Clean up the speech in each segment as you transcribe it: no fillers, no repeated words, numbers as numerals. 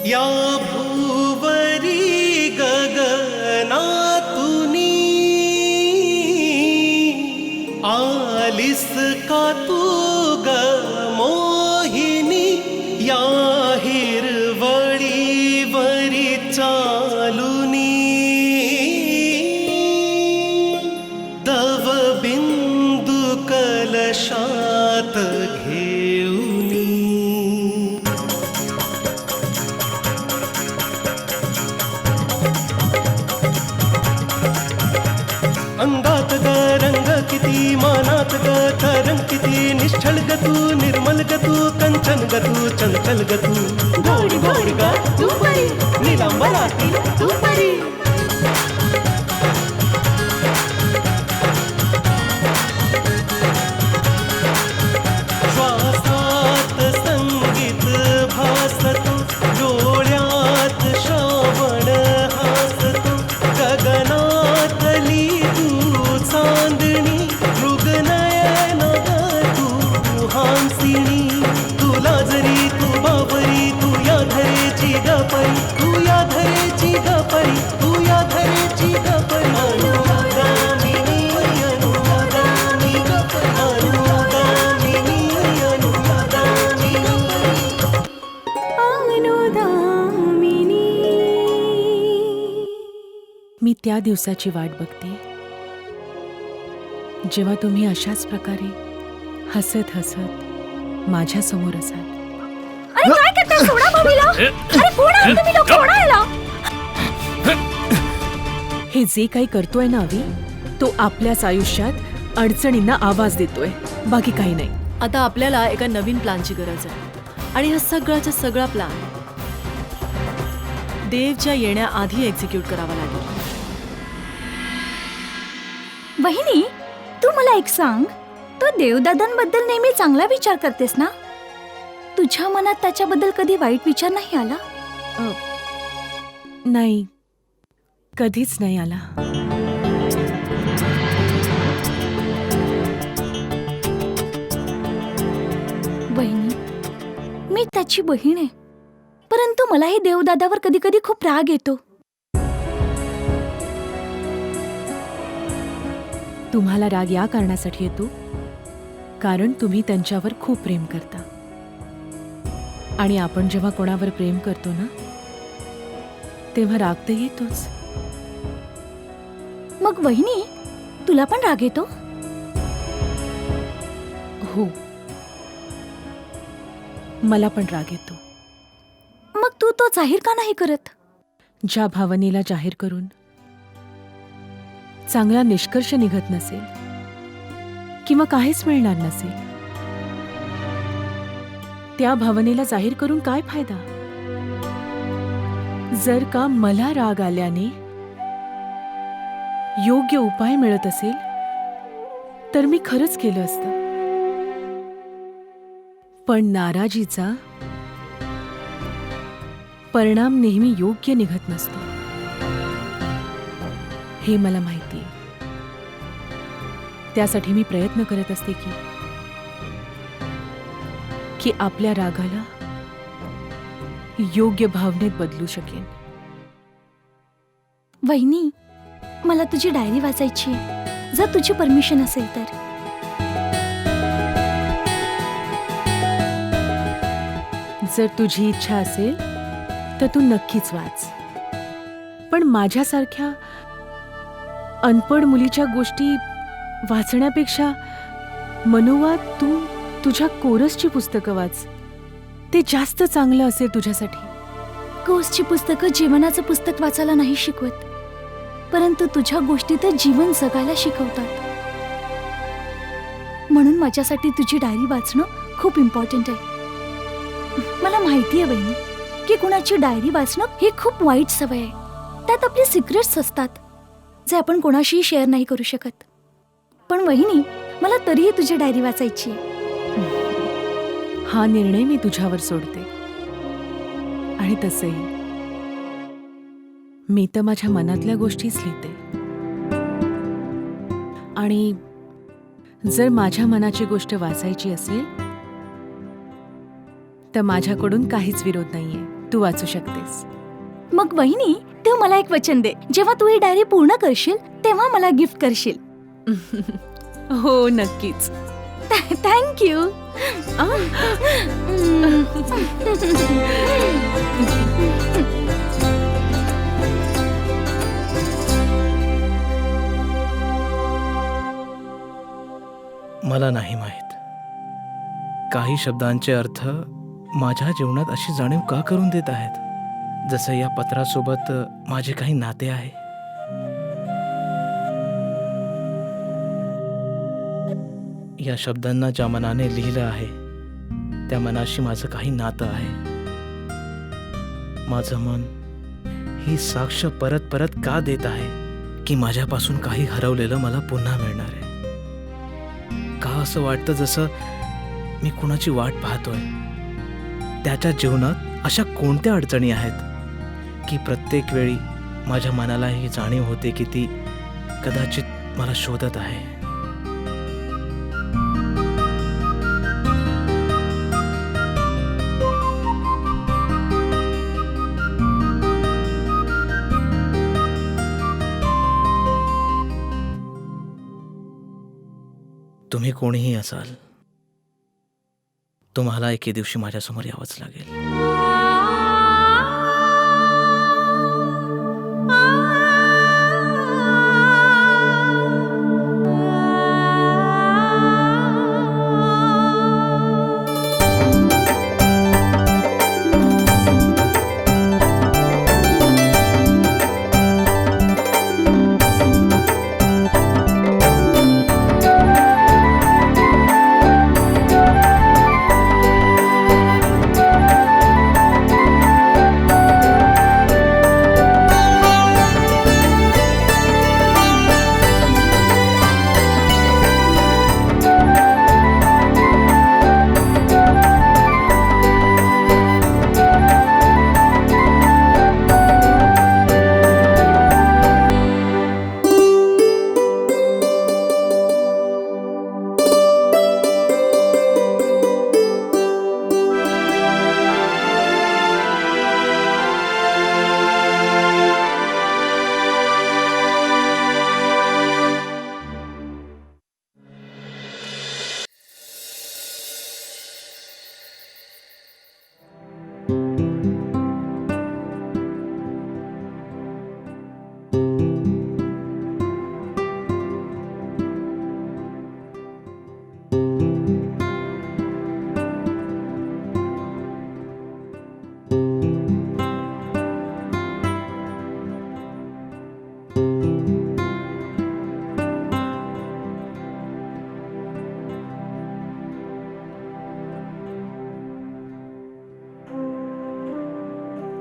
या भुवरी गगनातुनी आलिस का तू ग मोहिनी, या हिरवळीवरी चालुनी दव बिंदू कलशात घेऊनी. अंगात ग रंग किती, मानात ग तरंग किती, निश्चल ग तू, निर्मल ग तू, कंचन ग तू, चंचल ग तू, गोड गोड ग तू परी, निलांबरातील तू परी. श्वासात संगीत भासतो, डोळ्यात श्रावण हासतो, गगनातली चांदणी, मृगनयन तू हांसिणी. तुला जरी तू बावरी, तू या धरेची गपरी, तू या धरेची गपरी, तू या धरेची गपरी. अनुगामिनी अनुगामिनी अनुगामिनी अनुगामिनी. मी त्या दिवसाची वाट बघते जेव्हा तुम्ही अशाच प्रकारे हसत हसत माझ्या समोर असाल. अरे काय करताय? सोडा भाऊला. अरे कोण आहात तुम्ही लोक? सोडा याला. हे जे काही करतोय ना अवी, तो आपल्याच आयुष्यात अडचणींना आवाज देतोय, बाकी काही नाही. आता आपल्याला एका नवीन प्लॅनची गरज आहे, आणि हा सगळाचा सगळा प्लॅन देवच्या येण्याआधी एक्झिक्यूट करावा लागेल. वहिनी, तू मला एक सांग, तू देवदादांबद्दल नेहमी चांगला विचार करतेस ना? तुझ्या मनात त्याच्याबद्दल कधी वाईट विचार नाही आला? नाही, कधीच नाही आला. वहिनी, मी त्याची बहीण आहे, परंतु मलाही देवदादावर कधी कधी खूप राग येतो. तुम्हाला राग या कारणासाठी येतो कारण तुम्ही त्यांच्यावर खूप प्रेम करता, आणि आपण जेव्हा कोणावर प्रेम करतो ना, तेव्हा राग तर येतोच. मग वहिनी, तुला पण राग येतो? हो, मला पण राग येतो. मग तू तो जाहीर का नाही करत? ज्या भावनेला जाहीर करून चांगला निष्कर्ष निघत नसेल किंवा काहीच मिळणार नसेल, त्या भावनेला जाहीर करून काय फायदा? जर का मला राग आल्याने योग्य उपाय मिळत असेल तर मी खरंच केलं असतं, पण नाराजीचा परिणाम नेहमी योग्य निघत नसतो, हे मला माहिती आहे. त्यासाठी मी प्रयत्न करत असते की आपल्या रागाला योग्य भावनेत बदलू शकेन. वहिनी, मला तुझी डायरी वाचायची आहे, जर तुझी परमिशन असेल तर. जर तुझी इच्छा असेल तर तू नक्कीच वाच, पण माझ्यासारख्या अनपढ मुलीच्या गोष्टी वाचण्यापेक्षा मनोवाद तू तुझ्या कोरसची पुस्तकं वाच, ते जास्त चांगलं असेल तुझ्यासाठी. कोर्सची पुस्तकं जीवनाचं पुस्तक वाचायला नाही शिकवत, परंतु तुझ्या गोष्टी तर जीवन जगायला शिकवतात. म्हणून माझ्यासाठी तुझी डायरी वाचणं खूप इम्पॉर्टंट आहे. मला माहिती आहे बहिणी की कुणाची डायरी वाचणं ही खूप वाईट सवय आहे. त्यात आपले सिक्रेट्स असतात जे आपण कोणाशीही शेअर नाही करू शकत. पण वहिनी, मला तरीही तुझी डायरी वाचायची आहे. हा निर्णय मी तुझ्यावर सोडते, आणि तसंही मी तर माझ्या मनातल्या गोष्टीच लिहिते, आणि जर माझ्या मनाची गोष्ट वाचायची असेल तर माझ्याकडून काहीच विरोध नाहीये. तू वाचू शकतेस. मग वहिनी, तू मला एक वचन दे. जेव्हा तू ही डायरी पूर्ण करशील तेव्हा मला गिफ्ट करशील. हो, नक्कीच. थँक्यू. मला नाही माहीत काही शब्दांचे अर्थ माझ्या जीवनात अशी जाणीव का करून देत आहेत, जसं या पत्रासोबत माझे काही नाते आहे. या शब्दांना ज्या मनाने लिहिलं आहे त्या मनाशी माझं काही नातं आहे. माझं मन ही साक्ष परत परत का देत आहे की माझ्यापासून काही हरवलेलं मला पुन्हा मिळणार आहे. का असं वाटतं जसं मी कुणाची वाट पाहतोय. त्याच्या जीवनात अशा कोणत्या अडचणी आहेत की प्रत्येक वेळी माझ्या मनाला ही जाणीव होते की ती कदाचित मला शोधत आहे. तुम्ही कोणीही असाल, तुम्हाला एके दिवशी माझ्यासमोर यावंच लागेल.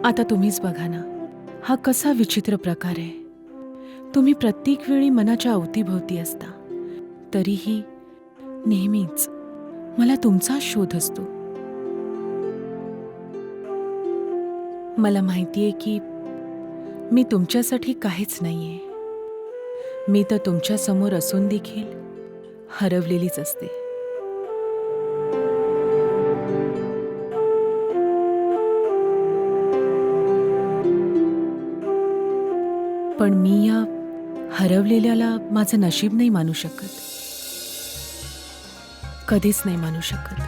आता तुम्हीच बघा ना, हा कसा विचित्र प्रकार आहे. तुम्ही प्रत्येक वेळी मनाच्या अवतीभोवती असता, तरीही नेहमीच मला तुमचा शोध असतो. मला माहितीये की मी तुमच्यासाठी काहीच नाहीये. मी तर तुमच्या समोर असून देखील हरवलेलीच असते. पण मी या हरवलेल्याला माझं नशीब नाही मानू शकत. कधीच नाही मानू शकत.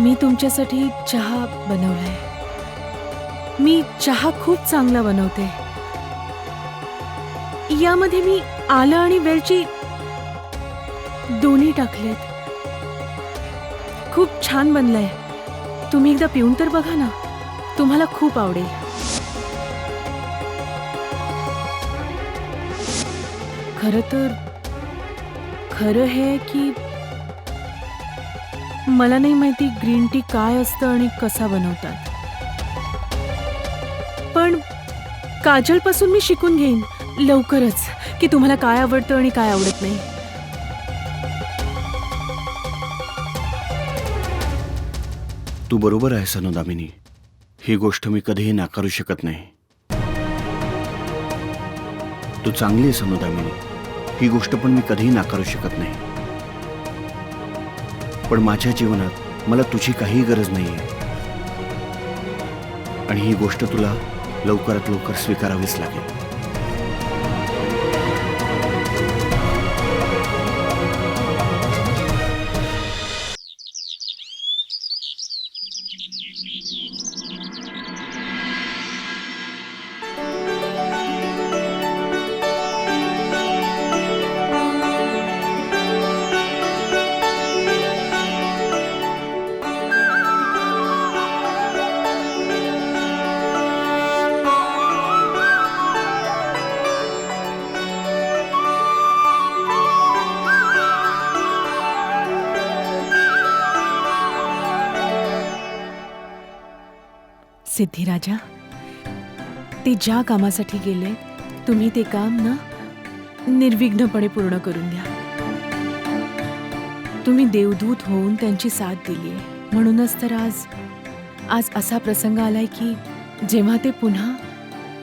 मी तुमच्यासाठी चहा बनवलाय. मी चहा खूप चांगला बनवते. यामध्ये मी आलं आणि वेलची दोन्ही टाकलेत. खूप छान बनलाय. तुम्ही एकदा पिऊन तर बघा ना, तुम्हाला खूप आवडेल. खरं हे की मला नाही माहिती ग्रीन टी काय असतं आणि कसा बनवतात, पण काजलपासून मी शिकून घेईन लवकरच की तुम्हाला काय आवडतं आणि काय आवडत नाही. तू बरोबर आहे सनोदामिनी. ही गोष्ट मी कधीही नाकारू शकत नाही. तू चांगली आहे सनोदामिनी, ही गोष्ट पण मी कधीही नाकारू शकत नाही. पण माझ्या जीवनात मला तुझी काही गरज नाहीये आणि ही गोष्ट तुला लवकरात लवकर स्वीकारावीच लागेल. सिद्धिराजा, ते ज्या कामासाठी गेले तुम्ही ते काम ना निर्विघ्नपणे पूर्ण करून द्या. तुम्ही देवदूत होऊन त्यांची साथ दिली आहे, म्हणूनच तर आज असा प्रसंग आलाय की जेव्हा ते पुन्हा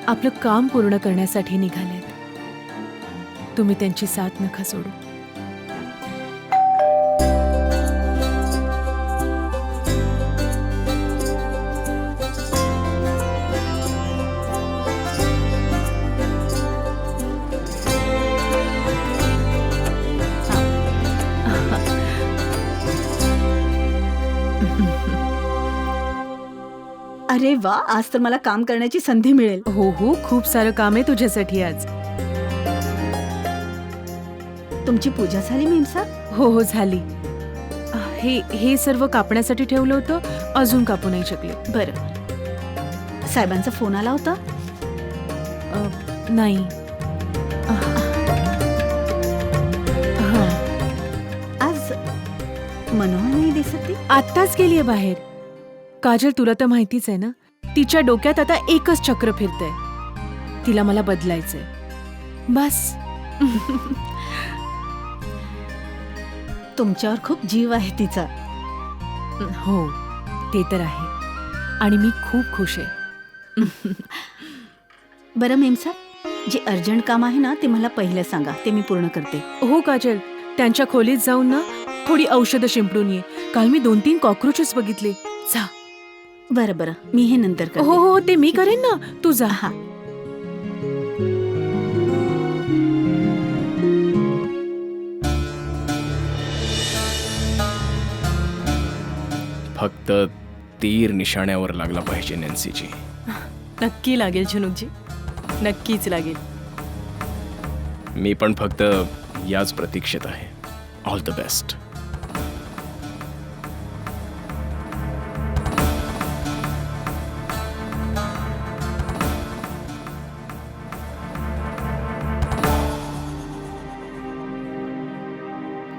आपलं काम पूर्ण करण्यासाठी निघालेत. तुम्ही त्यांची साथ नका सोडू. अरे वा, आज तर मला काम करण्याची संधी मिळेल. हो हो, खूप सारं काम आहे तुझ्यासाठी आज. तुमची पूजा झाली मेमसा? हो हो झाली. हे सर्व कापण्यासाठी ठेवलं होतं, अजून कापू नाही शकले. बरं, साहेबांचा फोन आला होता? नाही. हां, आज मनोहर नाही दिसत ती? आत्ताच गेलीये बाहेर. काजल, तुला तर माहितीच आहे ना, तिच्या डोक्यात आता एकच चक्र फिरतंय. तिला मला बदलायचंय, बस. तुमच्यावर खूप जीव आहे तिचा. हो, ते तर आहे आणि मी खूप खुश आहे. बरं मेमसा, जे अर्जंट काम आहे ना ते मला पहिलं सांगा, ते मी पूर्ण करते. हो काजल, त्यांच्या खोलीत जाऊन ना थोडी औषधं शिंपडून ये. काल मी 2-3 कॉक्रोचेस बघितले. जा. बरं बरं, मी हे नंतर करते. हो हो, ते मी करेन ना, तू जा. हा. फक्त तीर निशाण्यावर लागला पाहिजे नॅन्सीची. नक्की लागेल झुनुकजी, नक्कीच लागेल. मी पण फक्त याच प्रतीक्षेत आहे. All the best.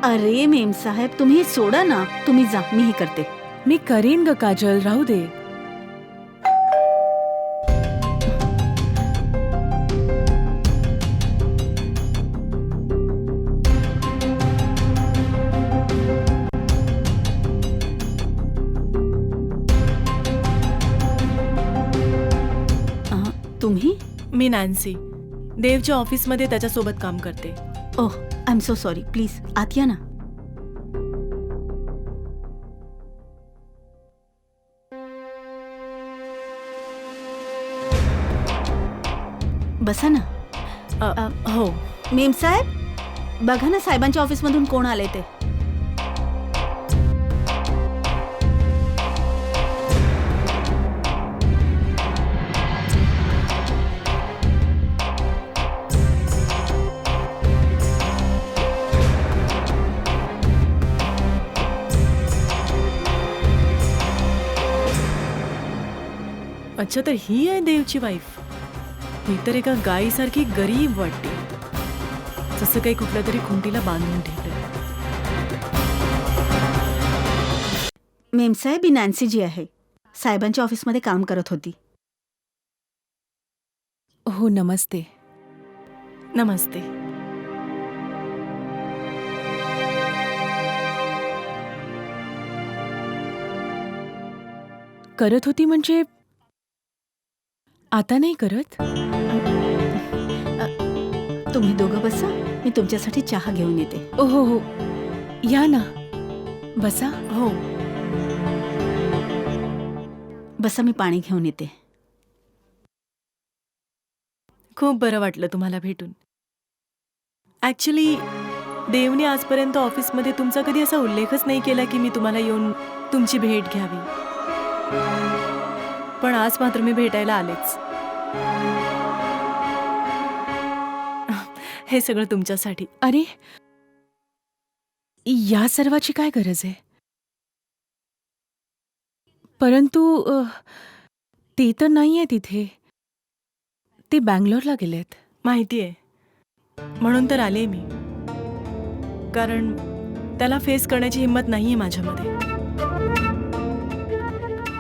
अरे मेमसाहेब, तुम्ही हे सोडा ना. तुम्ही जा, मी हे करते. मी करेन ग काजल, राहू दे. तुम्ही? मी नॅन्सी, देवच्या ऑफिसमध्ये त्याच्यासोबत काम करते. Oh, I am so sorry. Please आत या ना. बसा ना. हो. मेमसाहेब, बघा ना साहेबांच्या ऑफिसमधून कोण आले ते. अच्छा, तर ही आहे देवची वाईफ. ही तर एका गायीसारखी गरीब वाटते, जसं काही कुठल्या तरी खुंटीला बांधून ठेवलंय. मेमसाहेब, ही नॅन्सी जी आहे, साहेबांच्या ऑफिसमध्ये काम करत होती. हो, नमस्ते. नमस्ते. करत होती म्हणजे आता नाही करत? तुम्ही दोघं बसा, मी तुमच्यासाठी चहा घेऊन येते. हो हो, या ना, बसा. हो, बसा, मी पाणी घेऊन येते. खूप बरं वाटलं तुम्हाला भेटून. ॲक्च्युली देवने आजपर्यंत ऑफिसमध्ये तुमचा कधी असा उल्लेखच नाही केला की मी तुम्हाला येऊन तुमची भेट घ्यावी. पण आज मात्र मी भेटायला आलेच. हे सगळं तुमच्यासाठी. अरे, या सर्वाची काय गरज आहे? परंतु ते तर नाहीये तिथे. ते बँगलोरला गेलेत. माहिती आहे, म्हणून तर आले मी. कारण त्याला फेस करण्याची हिंमत नाहीये माझ्यामध्ये.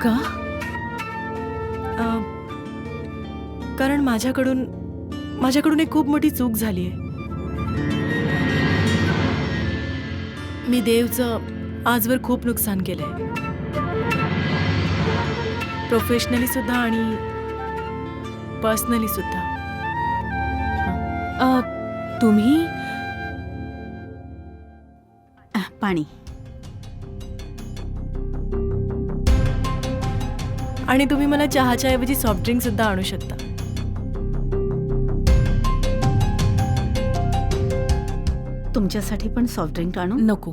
का? कारण माझ्याकडून एक खूप मोठी चूक झाली आहे. मी देवचं आजवर खूप नुकसान केलंय, प्रोफेशनली सुद्धा आणि पर्सनली सुद्धा. तुम्ही पाणी. आणि तुम्ही मला चहाच्या ऐवजी सॉफ्ट ड्रिंक सुद्धा आणू शकता. तुमच्यासाठी पण सॉफ्ट ड्रिंक आणू? नको.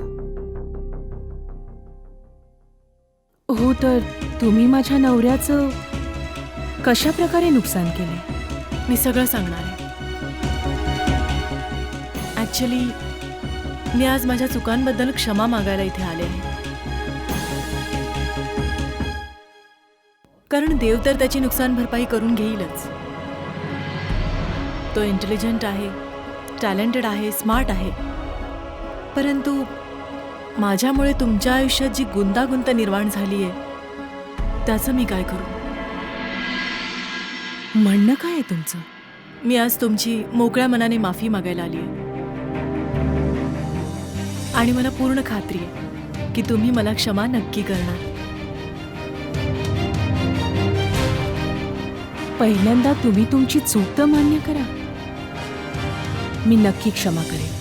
हो, तर तुम्ही माझ्या नवऱ्याचं कशा प्रकारे नुकसान केले? मी सगळं सांगणार आहे. ॲक्च्युली मी आज माझ्या चुकांबद्दल क्षमा मागायला इथे आले आहे. कारण देव तर त्याची नुकसान भरपाई करून घेईलच. तो इंटेलिजंट आहे, टॅलेंटेड आहे, स्मार्ट आहे. परंतु माझ्यामुळे तुमच्या आयुष्यात जी गुंतागुंत निर्माण झाली आहे त्याचं मी काय करू? म्हणणं काय आहे तुमचं? मी आज तुमची मोकळ्या मनाने माफी मागायला आली आहे. आणि मला पूर्ण खात्री आहे की तुम्ही मला क्षमा नक्की करणार. पहिल्यांदा तुम्ही तुमची चूक तर मान्य करा. मी नक्की क्षमा करेन.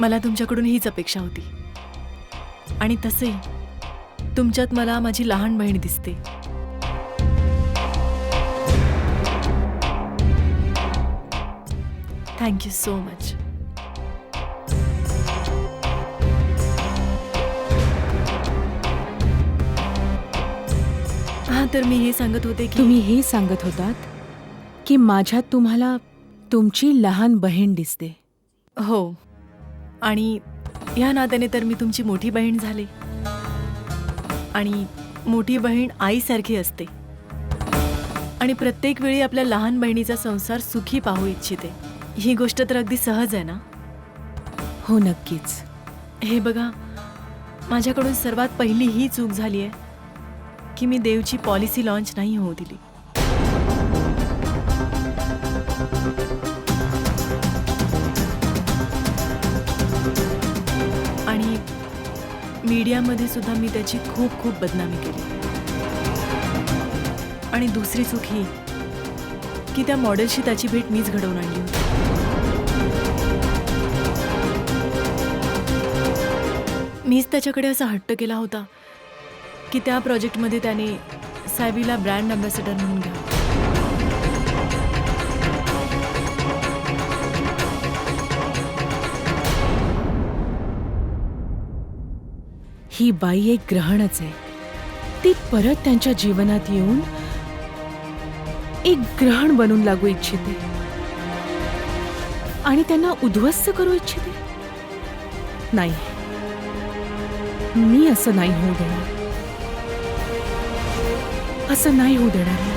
मला तुमच्याकडून हीच अपेक्षा होती. आणि तसंही तुमच्यात मला माझी लहान बहीण दिसते. Thank you so much. हां, तर मी हे सांगत होते की तुम्ही हे सांगत होतात की माझ्यात तुम्हाला तुमची लहान बहीण दिसते. हो, आणि ह्या नात्याने तर मी तुमची मोठी बहीण झाले. आणि मोठी बहीण आईसारखी असते आणि प्रत्येक वेळी आपल्या लहान बहिणीचा संसार सुखी पाहू इच्छिते. ही गोष्ट तर अगदी सहज आहे ना? हो, नक्कीच. हे बघा, माझ्याकडून सर्वात पहिली ही चूक झाली आहे की मी देवची पॉलिसी लॉन्च नाही होऊ दिली. आणि मीडियामध्ये सुद्धा मी त्याची खूप खूप बदनामी केली. आणि दुसरी चूक ही की त्या मॉडेलशी त्याची भेट मीच घडवून आणली होती. मीच त्याच्याकडे असा हट्ट केला होता की त्या प्रोजेक्टमध्ये त्याने सायबीला ब्रँड अँबॅसेडर म्हणून घ्या. ही बाई एक ग्रहणच आहे. ती परत त्यांच्या जीवनात येऊन एक ग्रहण बनून लागू इच्छिते आणि त्यांना उद्ध्वस्त करू इच्छिते. नाही, मी असं नाही होऊ देणार. असं नाही होऊ देणार.